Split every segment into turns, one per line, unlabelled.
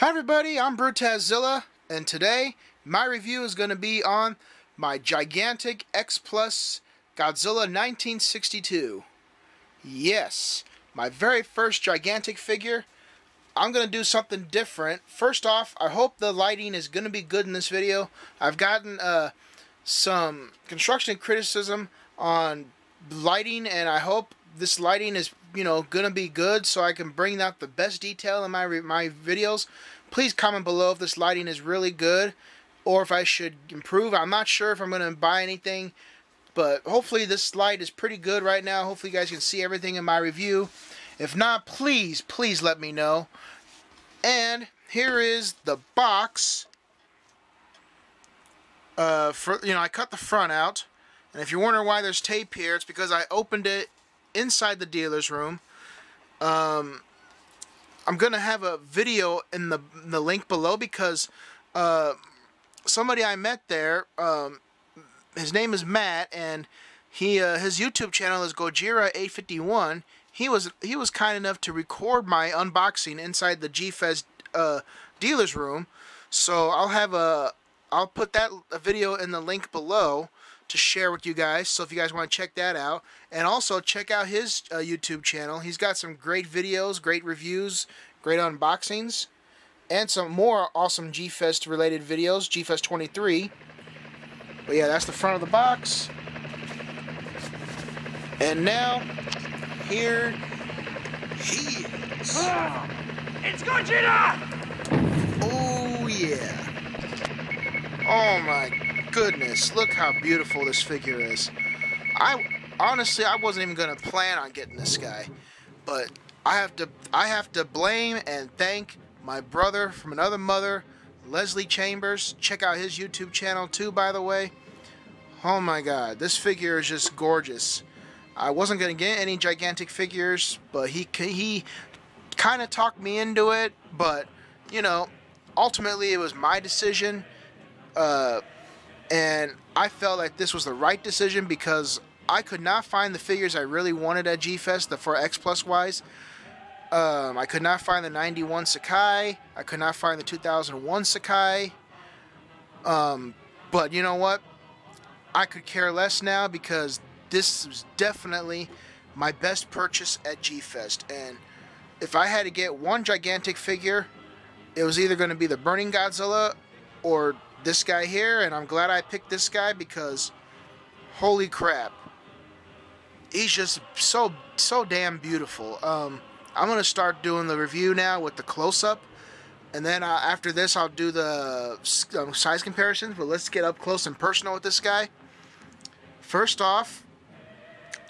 Hi everybody, I'm Brutazilla, and today my review is going to be on my gigantic X Plus Godzilla 1962. Yes, my very first gigantic figure. I'm going to do something different. First off, I hope the lighting is going to be good in this video. I've gotten some construction criticism on lighting, and I hope this lighting is gonna be good so I can bring out the best detail in my videos. Please comment below if this lighting is really good or if I should improve. I'm not sure if I'm gonna buy anything, but hopefully this light is pretty good right now. Hopefully you guys can see everything in my review. If not, please let me know. And here is the box. I cut the front out, and if you're wondering why there's tape here, it's because I opened it inside the dealer's room. I'm gonna have a video in the link below because somebody I met there, his name is Matt, and his YouTube channel is Godzilla 851. He was kind enough to record my unboxing inside the G-Fest dealer's room, so I'll put that video in the link below to share with you guys, so if you guys want to check that out. And also check out his YouTube channel. He's got some great videos, great reviews, great unboxings, and some more awesome G-Fest related videos, G-Fest 23. But yeah, that's the front of the box. And now, here he is.
It's Godzilla!
Oh yeah. Oh my goodness, look how beautiful this figure is. Honestly, I wasn't even gonna plan on getting this guy, but I have to blame and thank my brother from another mother, Leslie Chambers. Check out his YouTube channel too, by the way. Oh my god, this figure is just gorgeous. I wasn't gonna get any gigantic figures, but he kind of talked me into it, but ultimately it was my decision. And I felt like this was the right decision because I could not find the figures I really wanted at G-Fest, for X Plus wise. I could not find the 91 Sakai. I could not find the 2001 Sakai. But you know what? I could care less now because this was definitely my best purchase at G-Fest. And if I had to get one gigantic figure, it was either going to be the Burning Godzilla or this guy here, and I'm glad I picked this guy because holy crap, he's just so damn beautiful. I'm gonna start doing the review now with the close-up, and then after this I'll do the size comparisons, but let's get up close and personal with this guy. First off,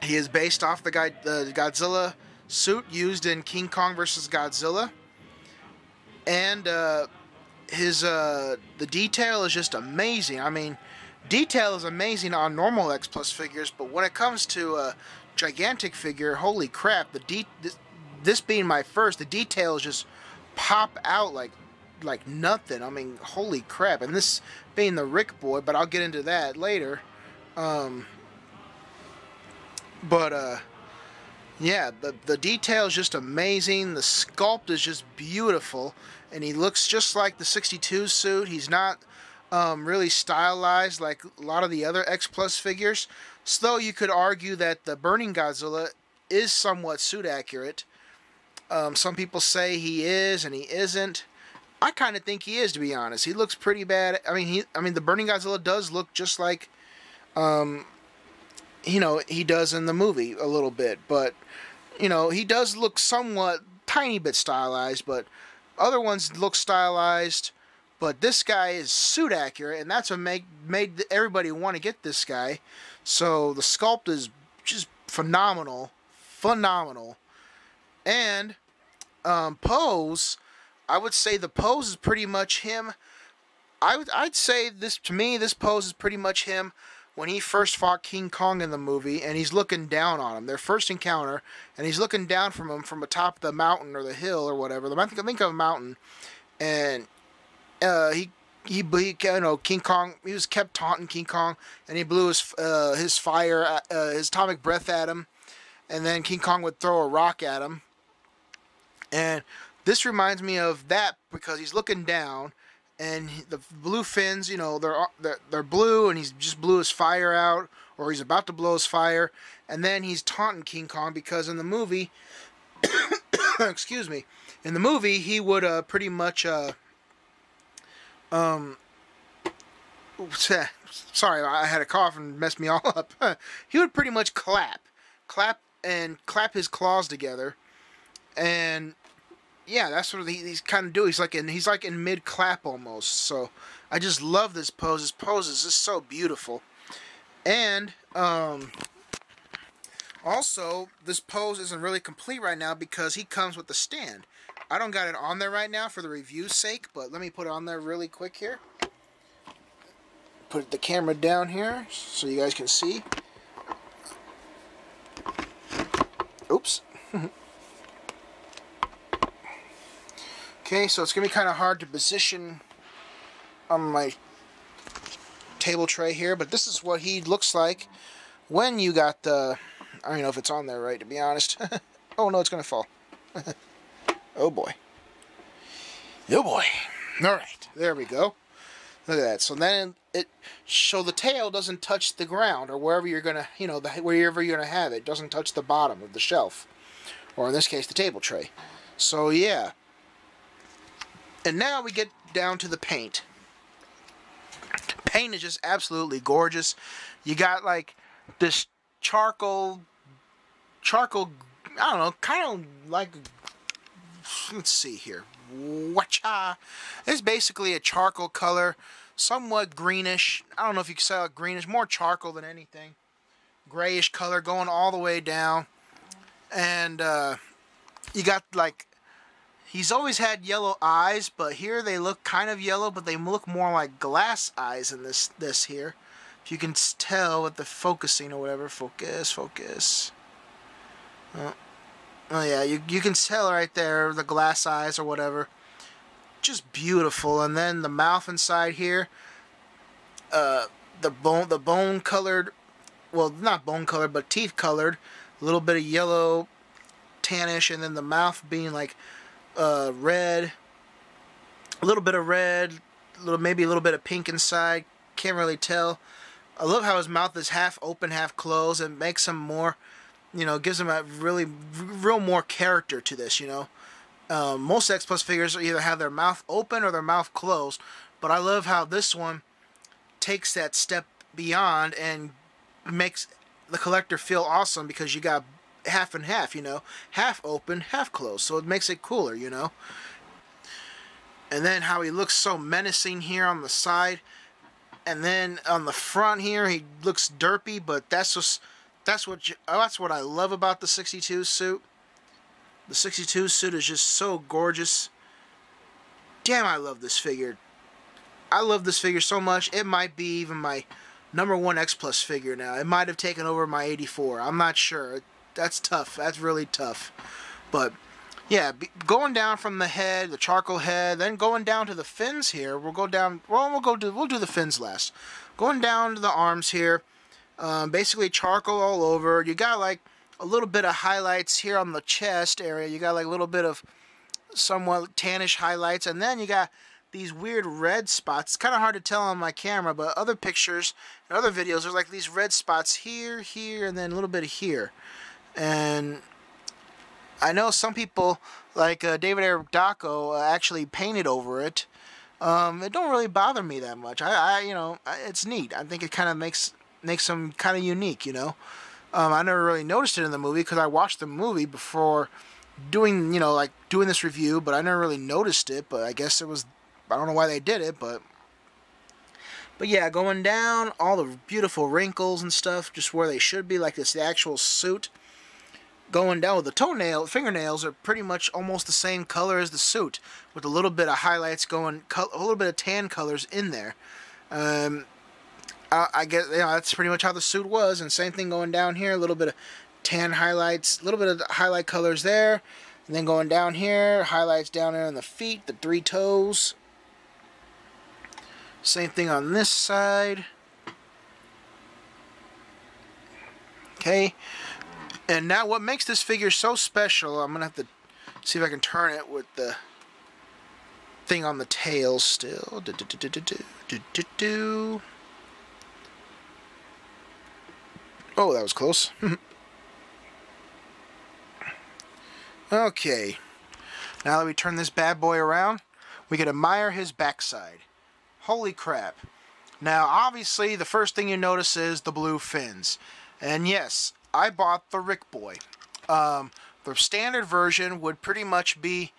he is based off the Godzilla suit used in King Kong vs. Godzilla, and the detail is just amazing. I mean, detail is amazing on normal X Plus figures, but when it comes to a gigantic figure, holy crap! This being my first, the details just pop out like nothing. I mean, holy crap! And this being the Rick boy, but I'll get into that later. Yeah, the detail is just amazing. The sculpt is just beautiful, and he looks just like the 62 suit. He's not really stylized like a lot of the other X Plus figures. So though you could argue that the Burning Godzilla is somewhat suit accurate. Some people say he is and he isn't. I kind of think he is, to be honest. He looks pretty bad. I mean, the Burning Godzilla does look just like he does in the movie a little bit, but he does look somewhat tiny bit stylized, but other ones look stylized. But this guy is suit accurate, and that's what made everybody want to get this guy. So the sculpt is just phenomenal. And pose, I would say the pose is pretty much him. I'd say this, to me, this pose is pretty much him when he first fought King Kong in the movie, and he's looking down on him. Their first encounter, and he's looking down from him from atop the mountain or the hill or whatever. I think of a mountain, and King Kong, he was kept taunting King Kong, and he blew his fire, his atomic breath at him, and then King Kong would throw a rock at him, and This reminds me of that because he's looking down, and the blue fins, you know, they're blue, and he's just blew his fire out, or he's about to blow his fire, and then he's taunting King Kong because in the movie, excuse me, in the movie he would pretty much sorry, I had a cough and messed me all up. He would pretty much clap his claws together, and yeah, that's what he's kind of doing. He's like in mid clap almost. So I just love this pose. This pose is just so beautiful, and also this pose isn't really complete right now because he comes with the stand. I don't got it on there right now for the review's sake, but let me put it on there really quick here. Put the camera down here so you guys can see. Oops. Okay, so it's going to be kind of hard to position on my table tray here, but this is what he looks like when you got the... I don't know if it's on there right, to be honest. Oh, no, it's going to fall. Oh, boy. Oh, boy. Alright, there we go. Look at that. So then so the tail doesn't touch the ground or wherever you're going to, you know, wherever you're going to have it. It doesn't touch the bottom of the shelf. Or in this case, the table tray. So, yeah. And now we get down to the paint. Paint is just absolutely gorgeous. You got like this charcoal, I don't know, kind of like, let's see here. Wacha. It's basically a charcoal color, somewhat greenish. I don't know if you can say it greenish, more charcoal than anything. Grayish color going all the way down. And you got like, he's always had yellow eyes, but here they look kind of yellow, but they look more like glass eyes in this here. If you can tell with the focusing or whatever. Focus. Oh yeah, you can tell right there, the glass eyes or whatever. Just beautiful. And then the mouth inside here, the bone colored, well, not bone colored, but teeth colored. A little bit of yellow, tannish, and then the mouth being like red, a little bit of red, maybe a little bit of pink inside. Can't really tell. I love how his mouth is half open, half closed. It makes him more, you know, gives him a real more character to this, you know. Most X Plus figures either have their mouth open or their mouth closed, but I love how this one takes that step beyond and makes the collector feel awesome because you got half and half, you know, half open, half closed, so it makes it cooler, you know. And then how he looks so menacing here on the side, and then on the front here he looks derpy, but that's what I love about the 62 suit. The 62 suit is just so gorgeous. Damn, I love this figure. I love this figure so much. It might be even my #1 X Plus figure now. It might have taken over my 84. I'm not sure. That's tough. That's really tough. But yeah, going down from the head, the charcoal head, then going down to the fins here. We'll go down. Well, we'll do the fins last. Going down to the arms here. Basically charcoal all over. You got like a little bit of highlights here on the chest area. You got like a little bit of somewhat tannish highlights, and then you got these weird red spots. It's kind of hard to tell on my camera, but other pictures and other videos, there's like these red spots here, and then a little bit of here. And I know some people, like David Eric Daco, actually painted over it. It don't really bother me that much. You know, it's neat. I think it kind of makes them kind of unique, you know. I never really noticed it in the movie because I watched the movie before doing, you know, like doing this review, but I never really noticed it. But I guess it was, I don't know why they did it, but yeah, going down, all the beautiful wrinkles and stuff, just where they should be, like this, the actual suit. Going down with the fingernails are pretty much almost the same color as the suit, with a little bit of highlights going, a little bit of tan colors in there. I guess, you know, that's pretty much how the suit was, and same thing going down here, a little bit of tan highlights, a little bit of highlight colors there, and then going down here, highlights down there on the feet, the 3 toes. Same thing on this side. Okay. And now what makes this figure so special, I'm going to have to See if I can turn it with the thing on the tail still. Oh, that was close. Okay. Now that we turn this bad boy around, we can admire his backside. Holy crap. Now, obviously, the first thing you notice is the blue fins. And yes, I bought the Rick Boy. The standard version would pretty much be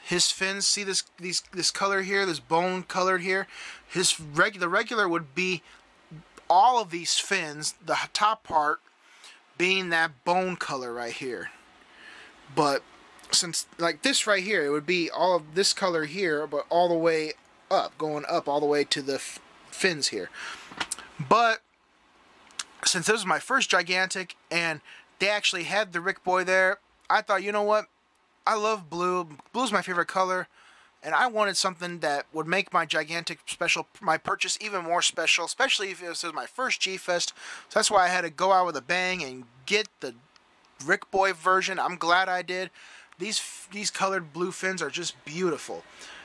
his fins. See this color here, this bone colored here? The regular would be all of these fins, the top part being that bone color right here. But since, like this right here, it would be all of this color here, but all the way up, going up all the way to the fins here. But since this was my first gigantic and they actually had the Rick Boy there, I thought, you know what? I love blue. Blue's my favorite color. And I wanted something that would make my gigantic my purchase even more special, especially if this was my first G-Fest. So that's why I had to go out with a bang and get the Rick Boy version. I'm glad I did. These colored blue fins are just beautiful.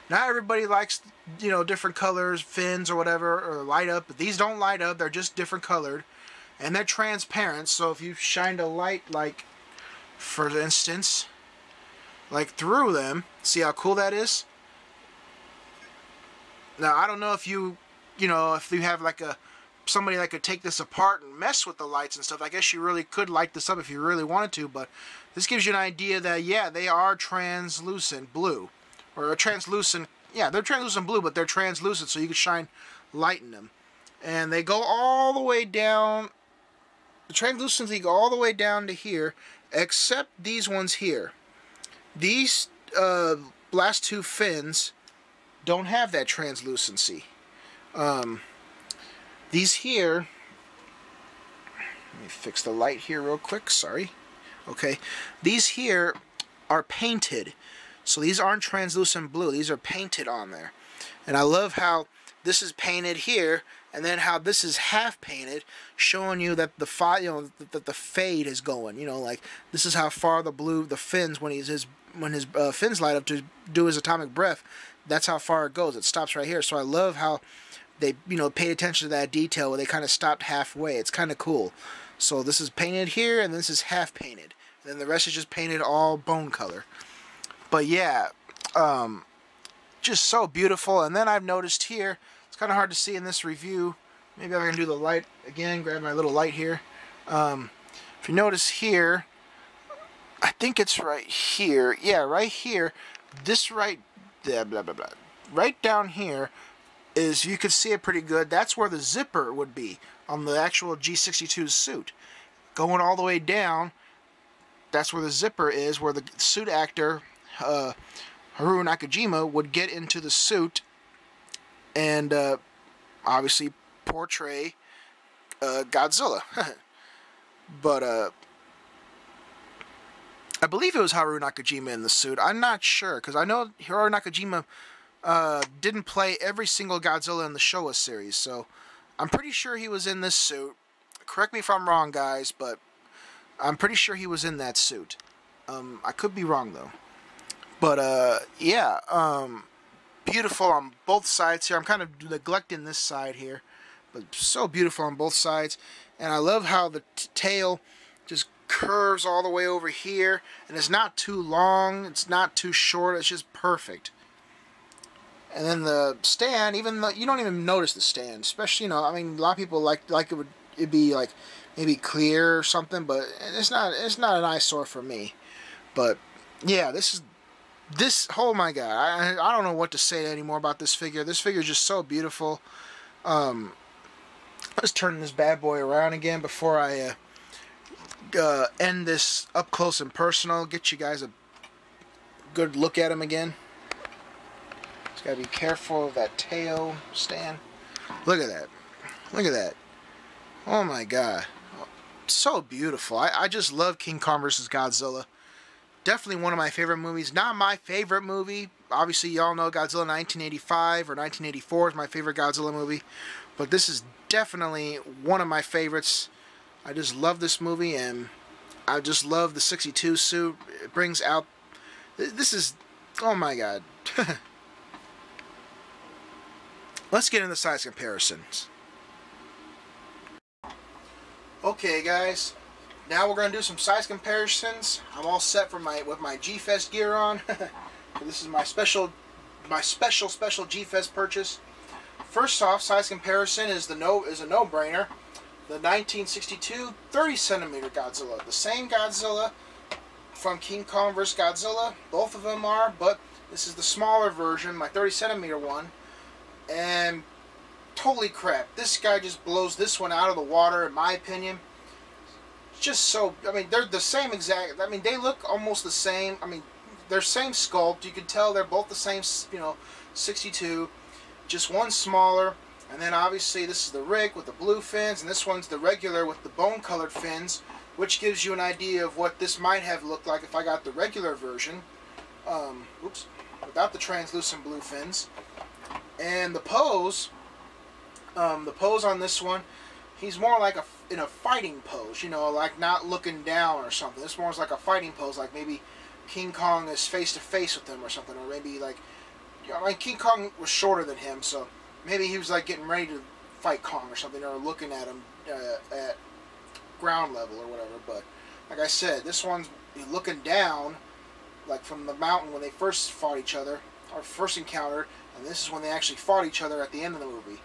Not everybody likes, you know, different colors, fins or whatever, or light up. But these don't light up. They're just different colored. And they're transparent. So if you shined a light, like, for instance, like through them, see how cool that is? Now, I don't know if you know, if you have like somebody that could take this apart and mess with the lights and stuff. I guess you really could light this up if you really wanted to, but this gives you an idea that, yeah, they are translucent blue. Or a translucent, yeah, they're translucent blue, but they're translucent, so you can shine light in them. And they go all the way down, the translucency go all the way down to here, except these ones here. These last two fins don't have that translucency. These here, let me fix the light here real quick, sorry. Okay, these here are painted. So these aren't translucent blue, these are painted on there. And I love how this is painted here, and then how this is half painted, showing you that the fade is going. You know, like this is how far the fins, when his fins light up to do his atomic breath, that's how far it goes. It stops right here. So I love how they, you know, paid attention to that detail where they kind of stopped halfway. It's kind of cool. So this is painted here, and this is half painted. And then the rest is just painted all bone color. But yeah, just so beautiful. And then I've noticed here, it's kind of hard to see in this review. Maybe I can do the light again, grab my little light here. If you notice here, I think it's right here. Yeah, right here. This right, blah, blah, blah, blah. Right down here is, you can see it pretty good. That's where the zipper would be on the actual G62 suit. Going all the way down, that's where the zipper is, where the suit actor, Haruo Nakajima, would get into the suit and obviously portray Godzilla. But I believe it was Haruo Nakajima in the suit. I'm not sure, because I know Haruo Nakajima didn't play every single Godzilla in the Showa series, so I'm pretty sure he was in this suit. Correct me if I'm wrong, guys, but I'm pretty sure he was in that suit. I could be wrong, though. But, yeah, beautiful on both sides here. I'm kind of neglecting this side here, but so beautiful on both sides. And I love how the tail just curves all the way over here, and it's not too long, it's not too short, it's just perfect. And then the stand, even though you don't even notice the stand, especially, you know, I mean, a lot of people like it'd be like maybe clear or something, but it's not an eyesore for me. But yeah, this, oh my god, I don't know what to say anymore about this figure. This figure is just so beautiful. Let's turn this bad boy around again before I end this up close and personal. Get you guys a good look at him again. Just gotta be careful of that tail stand. Look at that. Look at that. Oh my god. So beautiful. I just love King Kong vs. Godzilla. Definitely one of my favorite movies. Not my favorite movie. Obviously, y'all know Godzilla 1985 or 1984 is my favorite Godzilla movie. But this is definitely one of my favorites. I just love this movie, and I just love the 62 suit. It brings out... This is, oh my god. Let's get into size comparisons. Okay guys, now we're going to do some size comparisons. I'm all set with my G-Fest gear on. This is my special G-Fest purchase. First off, size comparison is a no-brainer. The 1962 30cm Godzilla. The same Godzilla from King Kong vs. Godzilla. Both of them are, but this is the smaller version, my 30cm one. And holy crap, this guy just blows this one out of the water, in my opinion. It's just so, I mean, they're the same exact, I mean, they look almost the same. I mean, they're same sculpt. You can tell they're both the same, 62. Just one smaller. And then obviously this is the rig with the blue fins, and this one's the regular with the bone-colored fins, which gives you an idea of what this might have looked like if I got the regular version. Oops, without the translucent blue fins. And the pose on this one, he's more like in a fighting pose, like not looking down or something. This one's like a fighting pose, like maybe King Kong is face to face with him or something, or maybe like, King Kong was shorter than him, so maybe he was like getting ready to fight Kong or something, or looking at him at ground level or whatever. But like I said, this one's looking down, like from the mountain when they first fought each other, or first encountered, and this is when they actually fought each other at the end of the movie.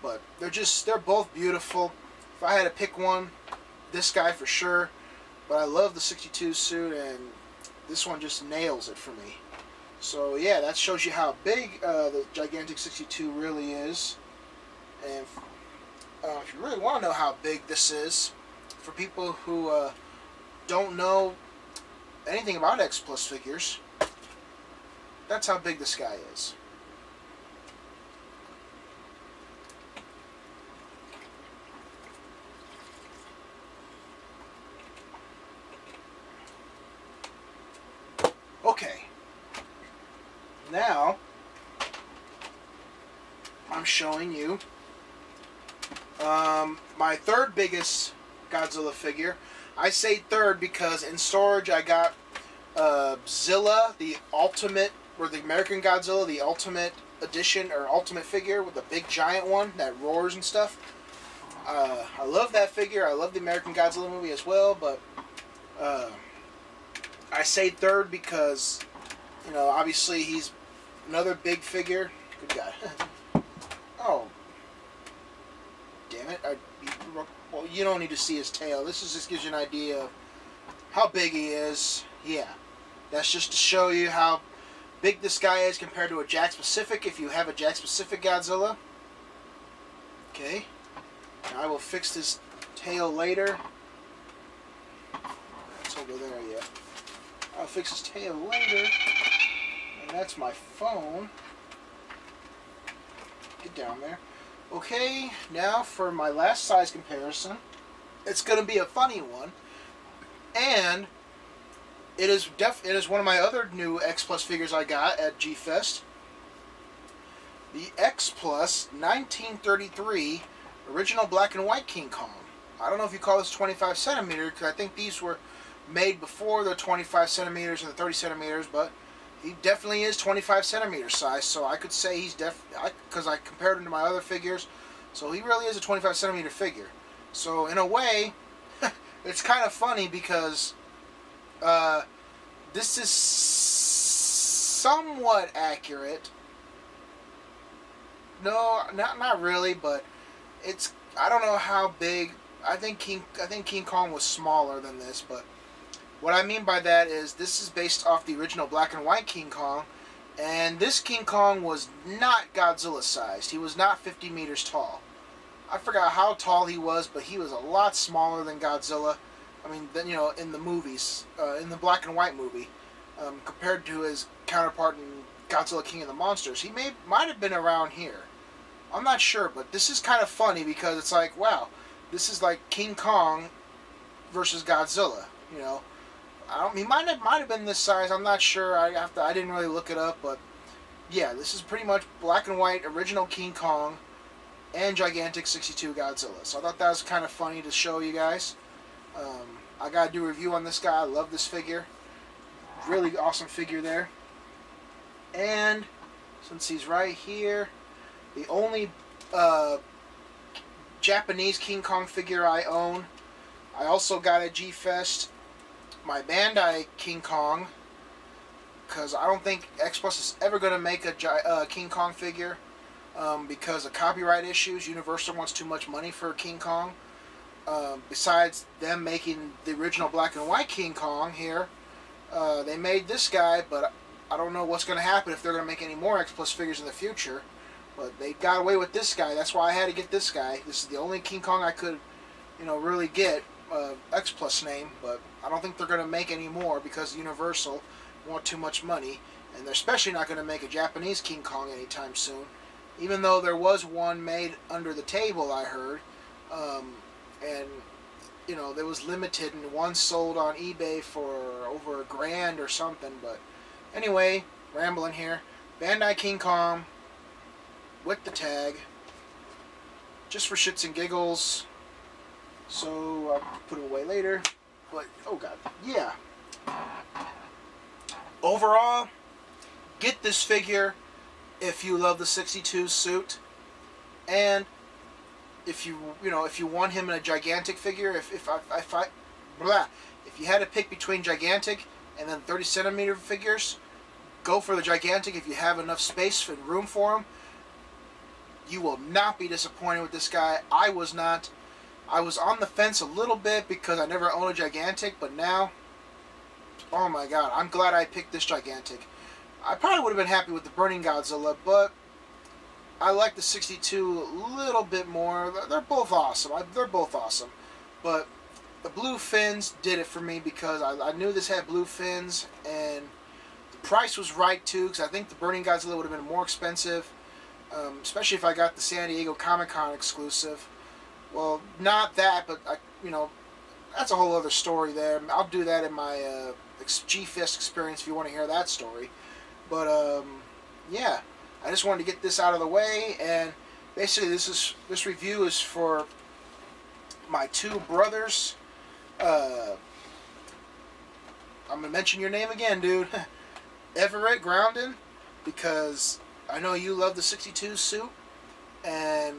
But they're both beautiful. If I had to pick one, this guy for sure. But I love the 62 suit, and this one just nails it for me. So yeah, that shows you how big the gigantic 62 really is. And if you really want to know how big this is, for people who don't know anything about X Plus figures, that's how big this guy is. Okay. Now, I'm showing you my third biggest Godzilla figure. I say third because in storage I got Zilla, the ultimate, or the American Godzilla, the ultimate edition, or ultimate figure with the big giant one that roars and stuff. I love that figure. I love the American Godzilla movie as well, but I say third because, obviously he's another big figure. Good God. Oh. Damn it. Well, you don't need to see his tail. This just gives you an idea of how big he is. Yeah. That's just to show you how big this guy is compared to a Jakks Pacific, if you have a Jakks Pacific Godzilla. Okay. Now I will fix this tail later. That's over there yet. I'll fix his tail later. And that's my phone. Get down there. Okay, now for my last size comparison. It's going to be a funny one. And it is one of my other new X Plus figures I got at G-Fest. The X Plus 1933 original black and white King Kong. I don't know if you call this 25 centimeter, because I think these were made before the 25 centimeters and the 30 centimeters, but he definitely is 25 centimeter size, so I could say he's because I compared him to my other figures, so he really is a 25 centimeter figure. So in a way, it's kind of funny because this is somewhat accurate. No, not really, but it's, I don't know how big. I think King Kong was smaller than this, but what I mean by that is this is based off the original black and white King Kong, and this King Kong was not Godzilla sized. He was not 50 meters tall. I forgot how tall he was, but he was a lot smaller than Godzilla. I mean, in the movies, in the black and white movie, compared to his counterpart in Godzilla King of the Monsters. He might have been around here. I'm not sure, but this is kind of funny because it's like, wow, this is like King Kong versus Godzilla. He might have been this size. I'm not sure. I didn't really look it up, but yeah, this is pretty much black and white original King Kong and gigantic 62 Godzilla. So I thought that was kind of funny to show you guys. I gotta do a review on this guy. I love this figure. Really awesome figure there. And since he's right here, the only Japanese King Kong figure I own. I also got at G-Fest my Bandai King Kong, because I don't think X Plus is ever going to make a King Kong figure because of copyright issues. Universal wants too much money for King Kong. Besides them making the original black and white King Kong here, they made this guy, but I don't know what's going to happen if they're going to make any more X Plus figures in the future. But they got away with this guy. That's why I had to get this guy. This is the only King Kong I could, really get X Plus name. But I don't think they're going to make any more because Universal want too much money, and they're especially not going to make a Japanese King Kong anytime soon. Even though there was one made under the table, I heard, and it was limited, and one sold on eBay for over $1,000 or something. But anyway, rambling here. Bandai King Kong with the tag, just for shits and giggles. So I'll put it away later. But oh god, yeah. Overall, get this figure if you love the 62 suit, and if you want him in a gigantic figure. If you had to pick between gigantic and then 30 centimeter figures, go for the gigantic if you have enough space and room for him. You will not be disappointed with this guy. I was not. I was on the fence a little bit because I never owned a gigantic, but now, oh my god, I'm glad I picked this gigantic. I probably would have been happy with the Burning Godzilla, but I like the 62 a little bit more. They're both awesome. They're both awesome. But the blue fins did it for me because I knew this had blue fins, and the price was right too, because I think the Burning Godzilla would have been more expensive. Especially if I got the San Diego Comic-Con exclusive. Well, not that, but that's a whole other story there. I'll do that in my G-Fest experience if you want to hear that story. But yeah, I just wanted to get this out of the way, and basically this review is for my two brothers. I'm gonna mention your name again, dude. Everett Groundon, because I know you love the 62 suit, and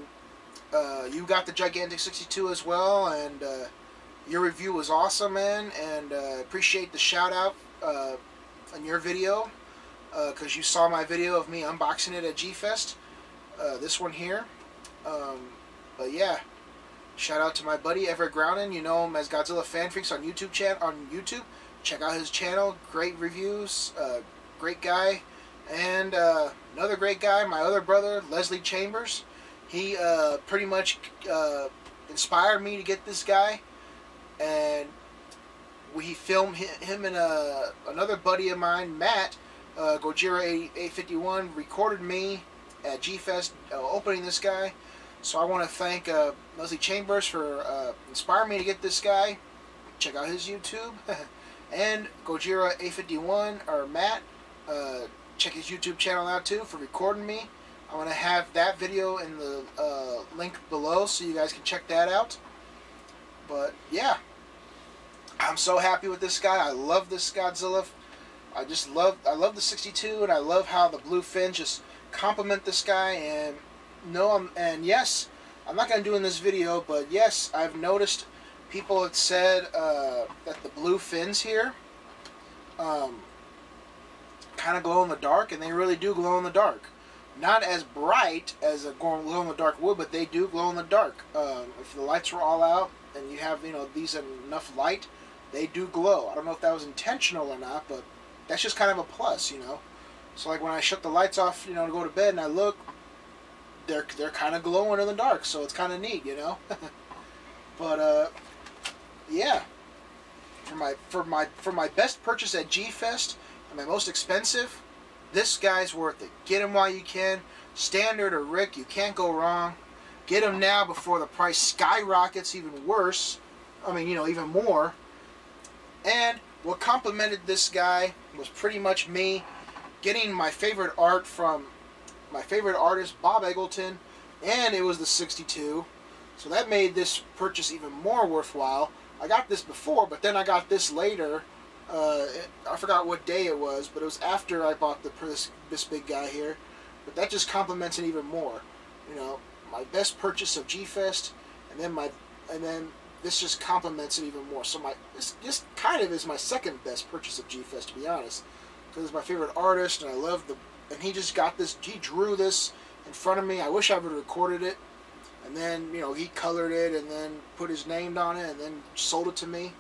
you got the gigantic 62 as well, and your review was awesome, man, and appreciate the shout out on your video, because you saw my video of me unboxing it at G-Fest, this one here. But yeah, shout out to my buddy Everett Groundon. You know him as Godzilla Fan Freaks on YouTube. Check out his channel. Great reviews. Great guy. And another great guy, my other brother, Leslie Chambers. He pretty much inspired me to get this guy, and we filmed him and another buddy of mine, Matt, Gojira 851, recorded me at G-Fest opening this guy. So I want to thank Leslie Chambers for inspiring me to get this guy. Check out his YouTube. And Gojira 851, or Matt, check his YouTube channel out too for recording me. I'm going to have that video in the link below so you guys can check that out. But yeah, I'm so happy with this guy. I love this Godzilla. I love the 62, and I love how the blue fins just complement this guy. And yes, I'm not going to do in this video, but yes, I've noticed people have said that the blue fins here kind of glow in the dark, and they really do glow in the dark. Not as bright as a glow in the dark would, but they do glow in the dark. If the lights were all out and you have these enough light, they do glow. I don't know if that was intentional or not, but that's just kind of a plus, So like when I shut the lights off, to go to bed and I look, they're kind of glowing in the dark, so it's kind of neat, But yeah, for my best purchase at G-Fest and my most expensive, this guy's worth it. Get him while you can. Standard or Rick, you can't go wrong. Get him now before the price skyrockets even worse. I mean, even more. And what complimented this guy was pretty much me getting my favorite art from my favorite artist, Bob Eggleton, and it was the 62. So that made this purchase even more worthwhile. I got this before, but then I got this later I forgot what day it was, but it was after I bought this big guy here. But that just complements it even more. You know, my best purchase of G-Fest, and then this just complements it even more. So this kind of is my second best purchase of G-Fest, to be honest, because he's my favorite artist, and I love and he just got this. He drew this in front of me. I wish I would have recorded it, and then he colored it, and then put his name on it, and then sold it to me.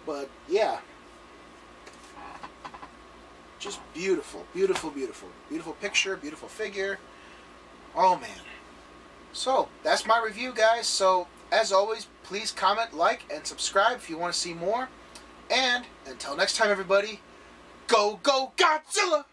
But yeah, just beautiful, beautiful, beautiful, beautiful picture, beautiful figure. Oh man. So that's my review, guys. So as always, please comment, like, and subscribe if you want to see more. And until next time, everybody, go Godzilla!